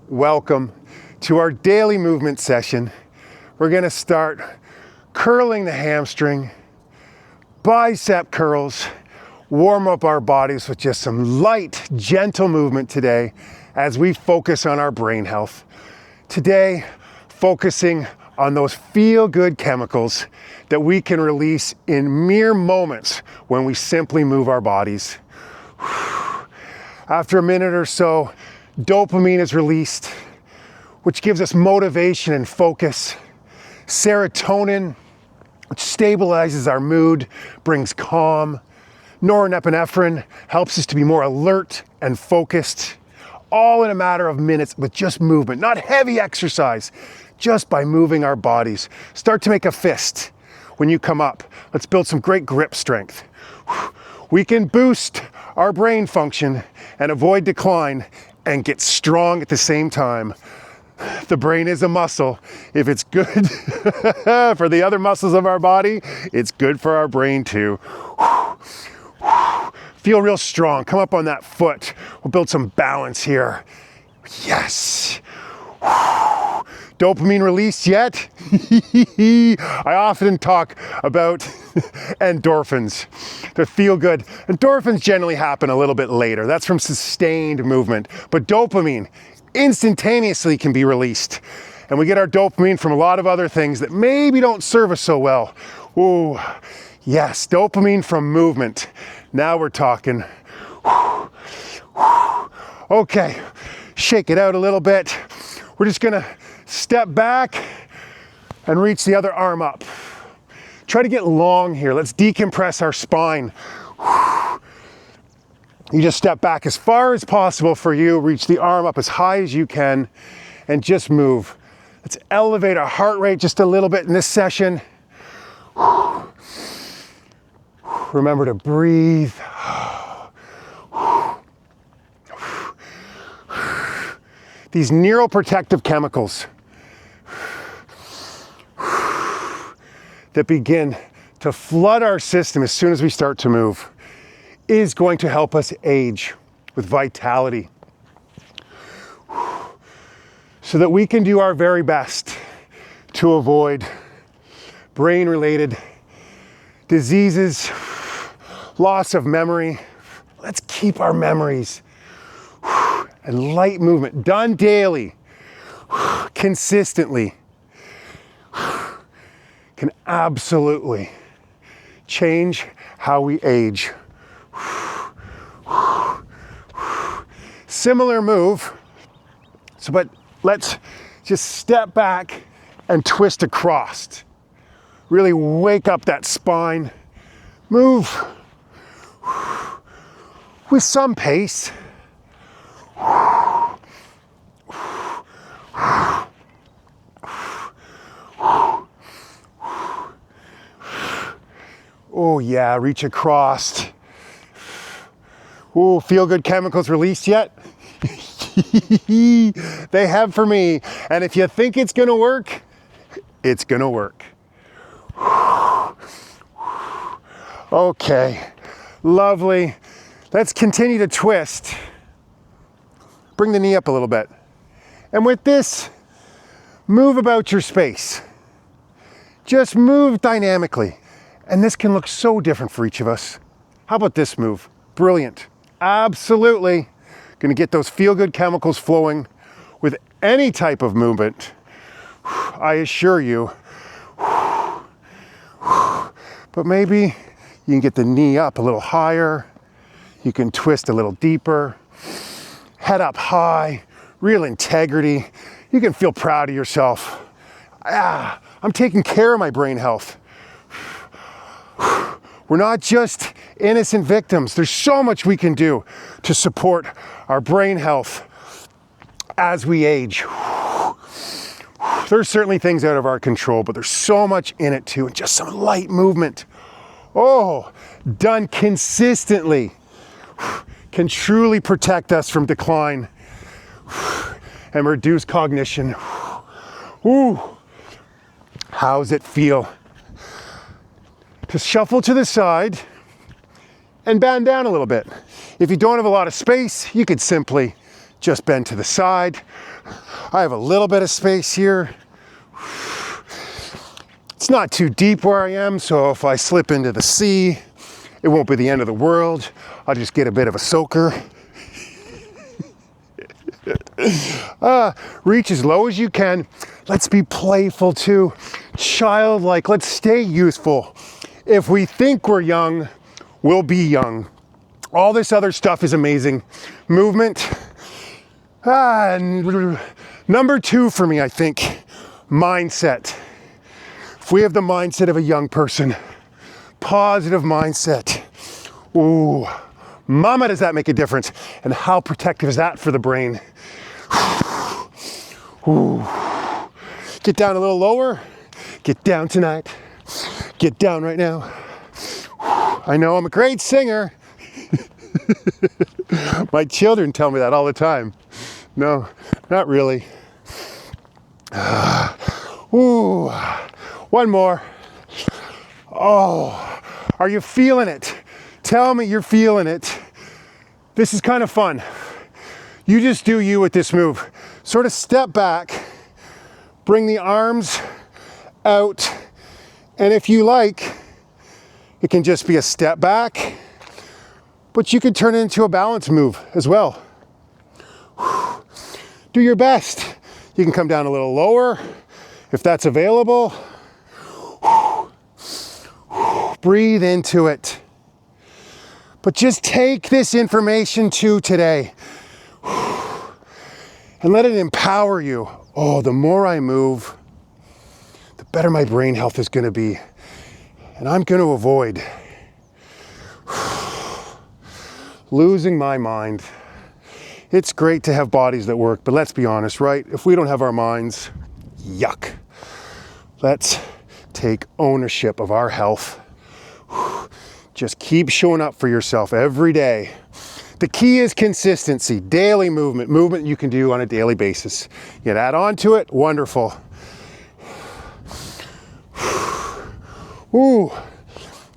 welcome to our daily movement session. We're gonna start curling the hamstring, bicep curls, warm up our bodies with just some light, gentle movement today as we focus on our brain health. Today, focusing on those feel-good chemicals that we can release in mere moments when we simply move our bodies. After a minute or so, dopamine is released, which gives us motivation and focus. Serotonin, which stabilizes our mood, brings calm. Norepinephrine helps us to be more alert and focused, all in a matter of minutes with just movement, not heavy exercise, just by moving our bodies. Start to make a fist when you come up. Let's build some great grip strength. We can boost our brain function and avoid decline and get strong at the same time. The brain is a muscle. If it's good for the other muscles of our body, it's good for our brain too. Feel real strong. Come up on that foot. We'll build some balance here. Yes. Dopamine released yet? I often talk about endorphins. They feel good. Endorphins generally happen a little bit later. That's from sustained movement. But dopamine instantaneously can be released. And we get our dopamine from a lot of other things that maybe don't serve us so well. Ooh, yes, dopamine from movement. Now we're talking. Okay, shake it out a little bit. We're just gonna step back and reach the other arm up. Try to get long here. Let's decompress our spine. You just step back as far as possible for you. Reach the arm up as high as you can and just move. Let's elevate our heart rate just a little bit in this session. Remember to breathe. These neuroprotective chemicals that begin to flood our system as soon as we start to move is going to help us age with vitality so that we can do our very best to avoid brain-related diseases, loss of memory. Let's keep our memories. And light movement done daily, consistently, can absolutely change how we age. Similar move, but let's just step back and twist across. Really wake up that spine. Move with some pace. Oh yeah, reach across. Oh, feel good chemicals released yet? They have for me. And if you think it's gonna work, it's gonna work. Okay, lovely. Let's continue to twist. Bring the knee up a little bit. And with this, move about your space. Just move dynamically. And this can look so different for each of us. How about this move? Brilliant. Absolutely. Gonna get those feel-good chemicals flowing with any type of movement. I assure you. But maybe you can get the knee up a little higher. You can twist a little deeper. Head up high, real integrity. You can feel proud of yourself. I'm taking care of my brain health. We're not just innocent victims. There's so much we can do to support our brain health as we age. There's certainly things out of our control, but there's so much in it too, and just some light movement. Oh, done consistently can truly protect us from decline and reduce cognition. Ooh, how's it feel? Just shuffle to the side and bend down a little bit. If you don't have a lot of space, you could simply just bend to the side. I have a little bit of space here. It's not too deep where I am, so if I slip into the sea, it won't be the end of the world. I'll just get a bit of a soaker. Reach as low as you can. Let's be playful too. Childlike, let's stay youthful. If we think we're young, we'll be young. All this other stuff is amazing. Movement. And number 2 for me, I think, mindset. If we have the mindset of a young person, positive mindset. Ooh, mama, does that make a difference? And how protective is that for the brain? Ooh. Get down a little lower. Get down tonight. Get down right now. I know I'm a great singer. My children tell me that all the time. No, not really. Ooh, one more. Oh, are you feeling it? Tell me you're feeling it. This is kind of fun. You just do you with this move. Sort of step back, bring the arms out, and if you like, it can just be a step back, but you can turn it into a balance move as well. Do your best. You can come down a little lower if that's available. Breathe into it. But just take this information to today and let it empower you. Oh, the more I move, the better my brain health is going to be. And I'm going to avoid losing my mind. It's great to have bodies that work, but let's be honest, right? If we don't have our minds, yuck. Let's take ownership of our health. Just keep showing up for yourself every day. The key is consistency, daily movement you can do on a daily basis. You add on to it, wonderful. Ooh,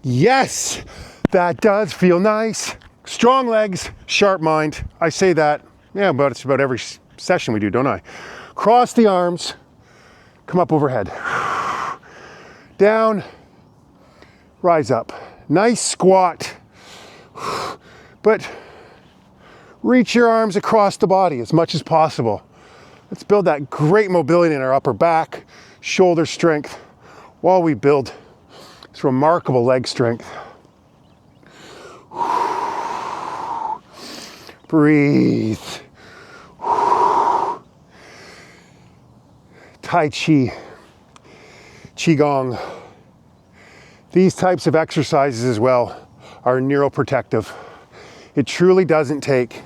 yes, that does feel nice. Strong legs, sharp mind. I say that, yeah, but it's about every session we do, don't I? Cross the arms, come up overhead. Down, rise up. Nice squat, but reach your arms across the body as much as possible. Let's build that great mobility in our upper back, shoulder strength, while we build this remarkable leg strength. Breathe. Tai Chi, Qigong. These types of exercises as well are neuroprotective. It truly doesn't take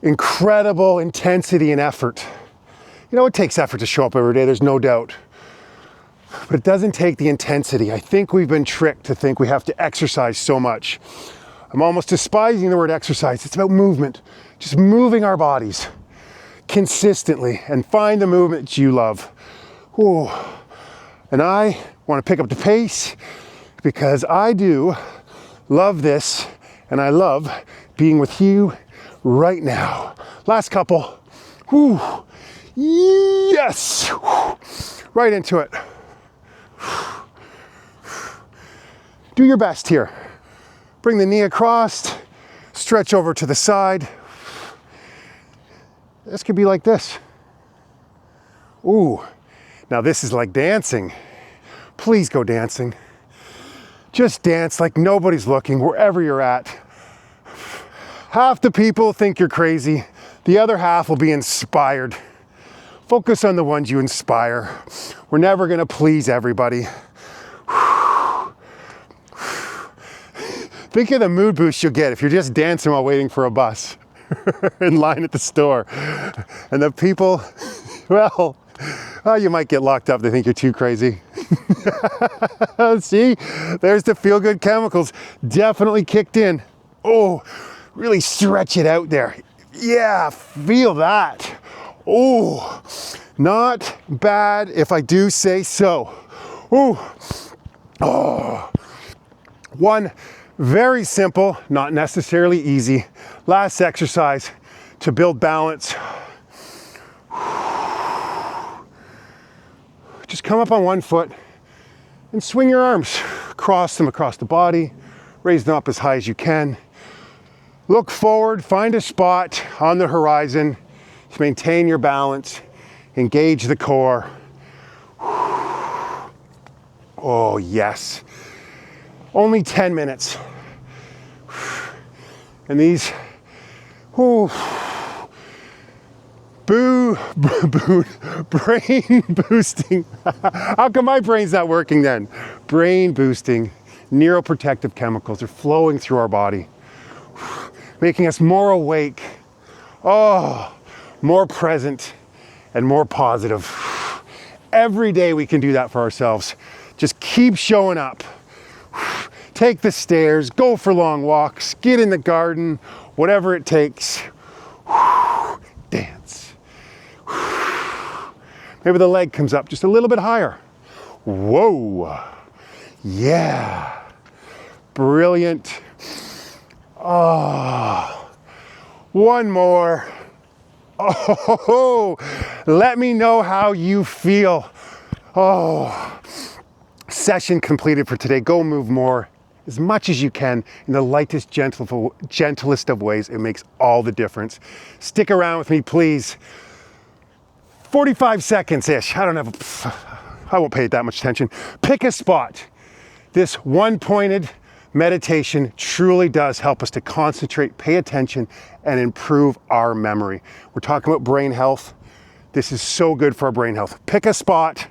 incredible intensity and effort. You know, it takes effort to show up every day, there's no doubt. But it doesn't take the intensity. I think we've been tricked to think we have to exercise so much. I'm almost despising the word exercise. It's about movement. Just moving our bodies consistently and find the movement you love. Ooh. And I want to pick up the pace because I do love this and I love being with you right now. Last couple. Whew. Yes. Right into it. Do your best here. Bring the knee across, stretch over to the side. This could be like this. Ooh. Now this is like dancing. Please go dancing. Just dance like nobody's looking wherever you're at. Half the people think you're crazy. The other half will be inspired. Focus on the ones you inspire. We're never gonna please everybody. Think of the mood boost you'll get if you're just dancing while waiting for a bus in line at the store. And the people, well, oh, you might get locked up. They think you're too crazy. See, there's the feel-good chemicals definitely kicked in. Oh, really stretch it out there. Yeah, feel that. Oh, not bad if I do say so. Oh, one Very simple, not necessarily easy. Last exercise to build balance. Just come up on one foot and swing your arms. Cross them across the body, raise them up as high as you can. Look forward, find a spot on the horizon to maintain your balance, engage the core. Oh yes, only 10 minutes. And these, brain boosting. How come my brain's not working then? Brain boosting, neuroprotective chemicals are flowing through our body, making us more awake, more present, and more positive. Every day we can do that for ourselves. Just keep showing up. Take the stairs, go for long walks, get in the garden, whatever it takes. Dance. Maybe the leg comes up just a little bit higher. Whoa. Yeah. Brilliant. One more. Let me know how you feel. Session completed for today. Go move more, as much as you can, in the lightest, gentlest of ways. It makes all the difference. Stick around with me, please. 45 seconds-ish. I won't pay it that much attention. Pick a spot. This one-pointed meditation truly does help us to concentrate, pay attention, and improve our memory. We're talking about brain health. This is so good for our brain health. Pick a spot.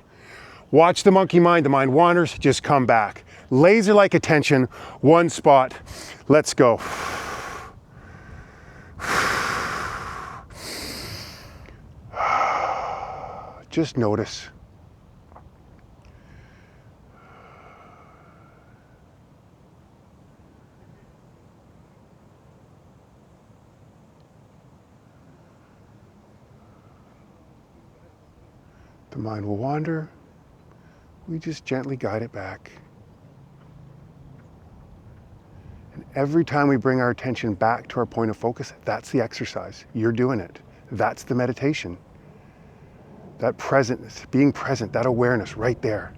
Watch the monkey mind. The mind wanders. Just come back. Laser-like attention. One spot. Let's go. Just notice. The mind will wander. We just gently guide it back. And every time we bring our attention back to our point of focus, that's the exercise. You're doing it. That's the meditation. That presence, being present, that awareness right there.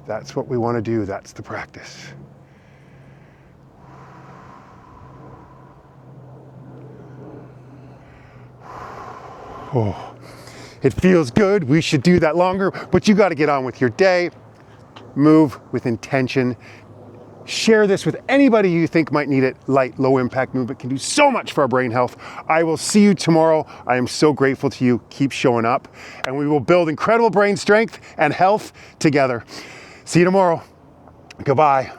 That's what we want to do. That's the practice. It feels good. We should do that longer, but you got to get on with your day. Move with intention. Share this with anybody you think might need it. Light, low impact movement can do so much for our brain health. I will see you tomorrow. I am so grateful to you. Keep showing up, and we will build incredible brain strength and health together. See you tomorrow. Goodbye.